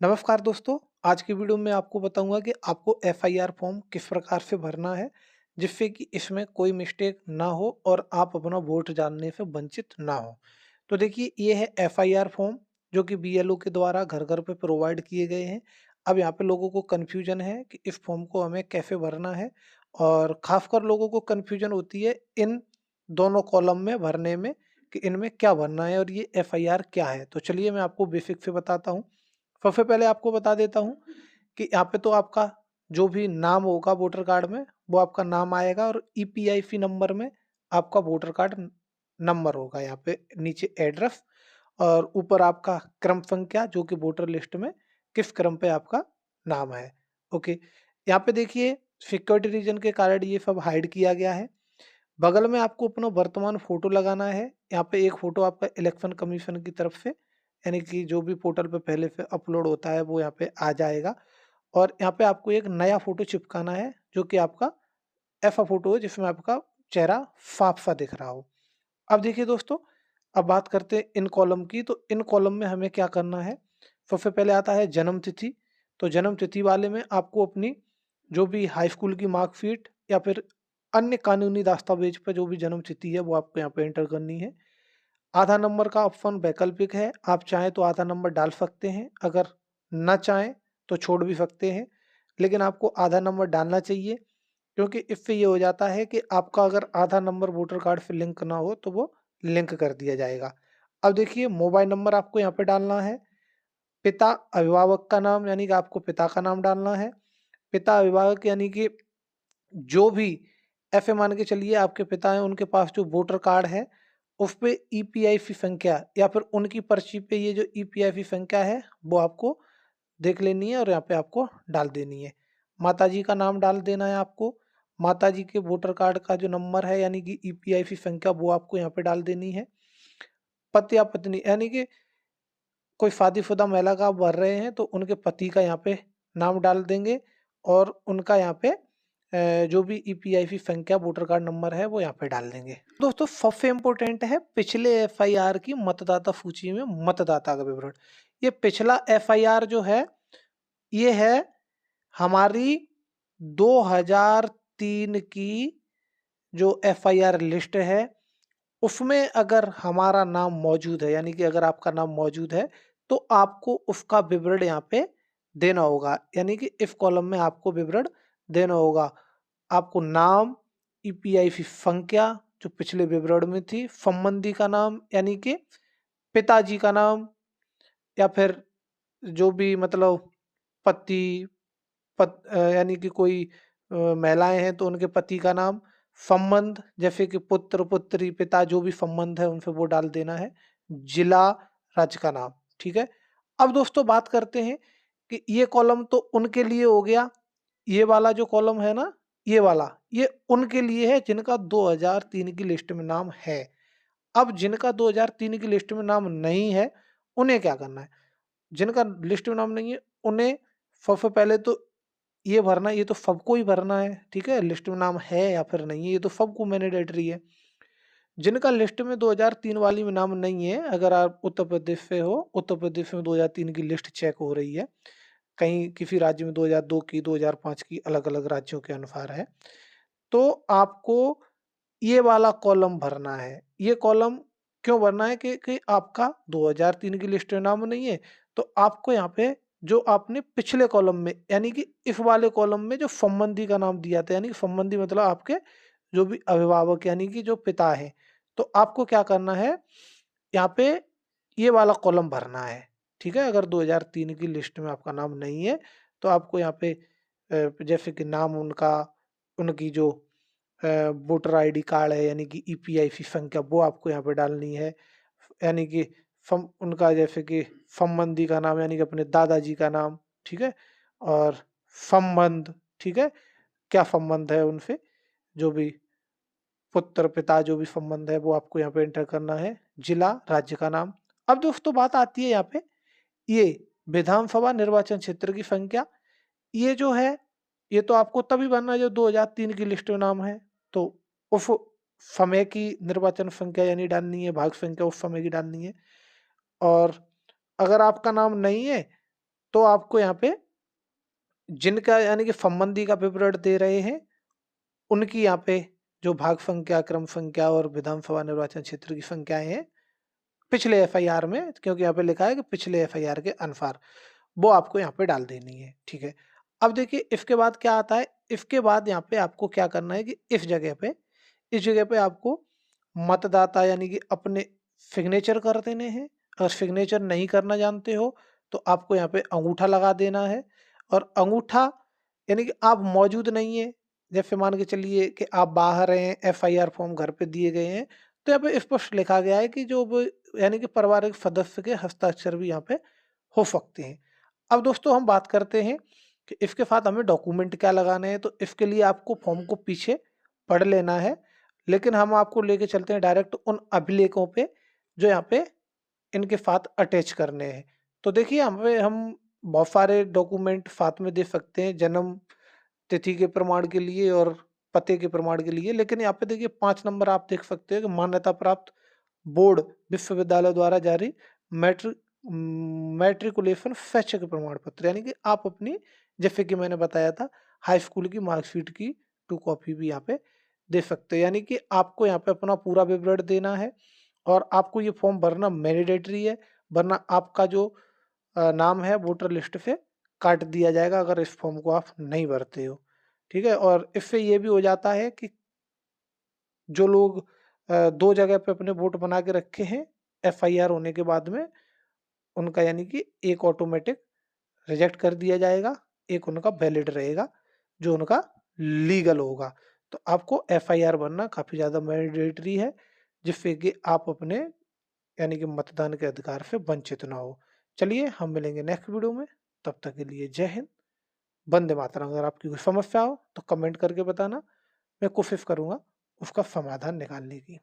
नमस्कार दोस्तों, आज की वीडियो में आपको बताऊंगा कि आपको एफआईआर फॉर्म किस प्रकार से भरना है, जिससे कि इसमें कोई मिस्टेक ना हो और आप अपना वोट डालने से वंचित ना हो। तो देखिए, ये है एफआईआर फॉर्म जो कि बीएलओ के द्वारा घर घर पे प्रोवाइड किए गए हैं। अब यहाँ पे लोगों को कन्फ्यूजन है कि इस फॉर्म को हमें कैसे भरना है, और खासकर लोगों को कन्फ्यूजन होती है इन दोनों कॉलम में भरने में कि इनमें क्या भरना है और ये एफआईआर क्या है। तो चलिए मैं आपको बेसिक से बताता हूँ। सबसे पहले आपको बता देता हूँ कि यहाँ पे तो आपका जो भी नाम होगा वोटर कार्ड में, वो आपका नाम आएगा, और ईपीआईसी नंबर में आपका वोटर कार्ड नंबर होगा। यहाँ पे नीचे एड्रेस और ऊपर आपका क्रम संख्या, जो कि वोटर लिस्ट में किस क्रम पे आपका नाम है। ओके, यहाँ पे देखिए, सिक्योरिटी रीजन के कारण ये सब हाइड किया गया है। बगल में आपको अपना वर्तमान फोटो लगाना है। यहाँ पे एक फोटो आपका इलेक्शन कमीशन की तरफ से, यानी कि जो भी पोर्टल पे पहले से अपलोड होता है वो यहाँ पे आ जाएगा। और यहाँ पे आपको एक नया फोटो चिपकाना है, जो कि आपका ऐसा फोटो है जिसमें आपका चेहरा साफ सा दिख रहा हो। अब देखिए दोस्तों, अब बात करते हैं इन कॉलम की। तो इन कॉलम में हमें क्या करना है। सबसे पहले आता है जन्म तिथि। तो जन्म तिथि वाले में आपको अपनी जो भी हाई स्कूल की मार्कशीट या फिर अन्य कानूनी दस्तावेज पर जो भी जन्म तिथि है वो आपको यहाँ पे एंटर करनी है। आधा नंबर का ऑप्शन वैकल्पिक है, आप चाहें तो आधा नंबर डाल सकते हैं, अगर ना चाहें तो छोड़ भी सकते हैं, लेकिन आपको आधा नंबर डालना चाहिए, क्योंकि इससे ये हो जाता है कि आपका अगर आधा नंबर वोटर कार्ड से लिंक ना हो तो वो लिंक कर दिया जाएगा। अब देखिए, मोबाइल नंबर आपको यहाँ पे डालना है। पिता अभिभावक का नाम, यानी कि आपको पिता का नाम डालना है। पिता अभिभावक यानी कि जो भी, ऐसे मान के चलिए आपके पिता हैं, उनके पास जो वोटर कार्ड है उस पे ईपीआईसी संख्या या फिर उनकी पर्ची पे ये जो ईपीआईसी संख्या है वो आपको देख लेनी है और यहाँ पे आपको डाल देनी है। माताजी का नाम डाल देना है आपको। माताजी के वोटर कार्ड का जो नंबर है, यानी कि ईपीआईसी संख्या, वो आपको यहाँ पे डाल देनी है। पति या पत्नी, यानी कि कोई शादीशुदा महिला का आप भर रहे हैं तो उनके पति का यहाँ पे नाम डाल देंगे, और उनका यहाँ पे जो भी ईपीआईसी संख्या वोटर कार्ड नंबर है वो यहाँ पे डाल देंगे। दोस्तों, सबसे इम्पोर्टेंट है पिछले एफआईआर की मतदाता सूची में मतदाता का विवरण। ये पिछला एफआईआर जो है, ये है हमारी 2003 की जो एफआईआर लिस्ट है, उसमें अगर हमारा नाम मौजूद है, यानी कि अगर आपका नाम मौजूद है, तो आपको उसका विवरण यहाँ पे देना होगा। यानी कि इस कॉलम में आपको विवरण देना होगा। आपको नाम, ईपीआईसी संख्या जो पिछले विवरण में थी, संबंधी का नाम यानी कि पिताजी का नाम, या फिर जो भी मतलब पति, यानी कि कोई महिलाएं हैं तो उनके पति का नाम, संबंध जैसे कि पुत्र पुत्री पिता जो भी संबंध है उनसे वो डाल देना है, जिला, राज्य का नाम। ठीक है। अब दोस्तों बात करते हैं कि ये कॉलम तो उनके लिए हो गया। ये वाला जो कॉलम है ना, ये वाला, ये उनके लिए है जिनका 2003 की लिस्ट में नाम है। अब जिनका 2003 की लिस्ट में नाम नहीं है, उन्हें क्या करना है। जिनका लिस्ट में नाम नहीं है उन्हें सबसे पहले तो ये भरना, ये तो सबको ही भरना है। ठीक है, लिस्ट में नाम है या फिर नहीं है, ये तो सबको मैंडेटरी है। जिनका लिस्ट में 2003 वाली में नाम नहीं है, अगर आप उत्तर प्रदेश से हो, उत्तर प्रदेश में 2003 की लिस्ट चेक हो रही है, कहीं किसी राज्य में 2002 की, 2005 की, अलग अलग राज्यों के अनुसार है, तो आपको ये वाला कॉलम भरना है। ये कॉलम क्यों भरना है कि आपका 2003 की लिस्ट में नाम नहीं है, तो आपको यहाँ पे जो आपने पिछले कॉलम में, यानी कि इस वाले कॉलम में जो संबंधी का नाम दिया था, यानी कि संबंधी मतलब आपके जो भी अभिभावक यानी कि जो पिता है, तो आपको क्या करना है, यहाँ पे ये वाला कॉलम भरना है। ठीक है, अगर 2003 की लिस्ट में आपका नाम नहीं है तो आपको यहाँ पे जैसे कि नाम उनका, उनकी जो वोटर आईडी कार्ड है, यानी कि ईपीआईसी संख्या, वो आपको यहाँ पे डालनी है। यानी कि उनका जैसे कि संबंधी का नाम, यानी कि अपने दादाजी का नाम। ठीक है, और संबंध, ठीक है, क्या संबंध है उनसे, जो भी पुत्र पिता जो भी संबंध है वो आपको यहाँ पे एंटर करना है। जिला, राज्य का नाम। अब दोस्तों बात आती है यहाँ पे, ये विधानसभा निर्वाचन क्षेत्र की संख्या, ये जो है, ये तो आपको तभी भरना है जब 2003 की लिस्ट में नाम है, तो उस समय की निर्वाचन संख्या यानी डालनी है, भाग संख्या उस समय की डालनी है। और अगर आपका नाम नहीं है तो आपको यहाँ पे जिनका यानी कि संबंधी का विवरण दे रहे हैं, उनकी यहाँ पे जो भाग संख्या, क्रम संख्या और विधानसभा निर्वाचन क्षेत्र की संख्याएँ हैं, पिछले एफआईआर में, क्योंकि यहाँ पे लिखा है कि पिछले एफआईआर के अनुसार, वो आपको यहाँ पे डाल देनी है, ठीक है। अब देखिए इसके बाद क्या आता है, इसके बाद यहाँ पे आपको क्या करना है कि इस जगह पे आपको मतदाता यानी कि अपने सिग्नेचर कर देने हैं। अगर सिग्नेचर नहीं करना जानते हो, तो आपको यहाँ पे अंगूठा लगा देना है, और अंगूठा यानी कि आप मौजूद नहीं है, जैसे मान के चलिए कि आप बाहर हैं, एफआईआर फॉर्म घर पे दिए गए हैं, तो यहाँ पे स्पष्ट लिखा गया है कि जो यानी कि पारिवारिक सदस्य के हस्ताक्षर भी यहाँ पे हो सकते हैं। अब दोस्तों हम बात करते हैं कि इसके साथ हमें डॉक्यूमेंट क्या लगाने हैं, तो इसके लिए आपको फॉर्म को पीछे पढ़ लेना है, लेकिन हम आपको लेके चलते हैं डायरेक्ट उन अभिलेखों पे जो यहाँ पे इनके साथ अटैच करने हैं। तो देखिए हमें हम बहुत सारे डॉक्यूमेंट साथ में दे सकते हैं, जन्म तिथि के प्रमाण के लिए और पते के प्रमाण के लिए, लेकिन यहाँ पे देखिए 5 नंबर आप देख सकते हो कि मान्यता प्राप्त बोर्ड विश्वविद्यालय द्वारा जारी मैट्रिक मैट्रिकुलेशन शैक्षिक प्रमाण पत्र, यानी कि आप अपनी, जैसे कि मैंने बताया था, हाई स्कूल की मार्कशीट की 2 कॉपी भी यहाँ पे दे सकते हो। यानी कि आपको यहाँ पे अपना पूरा विवरण देना है, और आपको ये फॉर्म भरना मैंडेटरी है, वरना आपका जो नाम है वोटर लिस्ट से काट दिया जाएगा अगर इस फॉर्म को आप नहीं भरते हो, ठीक है। और इससे ये भी हो जाता है कि जो लोग 2 जगह पे अपने वोट बना के रखे हैं, एफआईआर होने के बाद में, उनका यानी कि एक ऑटोमेटिक रिजेक्ट कर दिया जाएगा, एक उनका वैलिड रहेगा, जो उनका लीगल होगा। तो आपको एफआईआर भरना काफ़ी ज़्यादा मैंडेटरी है, जिससे कि आप अपने यानी कि मतदान के अधिकार से वंचित ना हो। चलिए हम मिलेंगे नेक्स्ट वीडियो में, तब तक के लिए जय हिंद, वंदे मातरम। अगर आपकी कोई समस्या हो तो कमेंट करके बताना, मैं कोशिश करूँगा उसका समाधान निकालने की।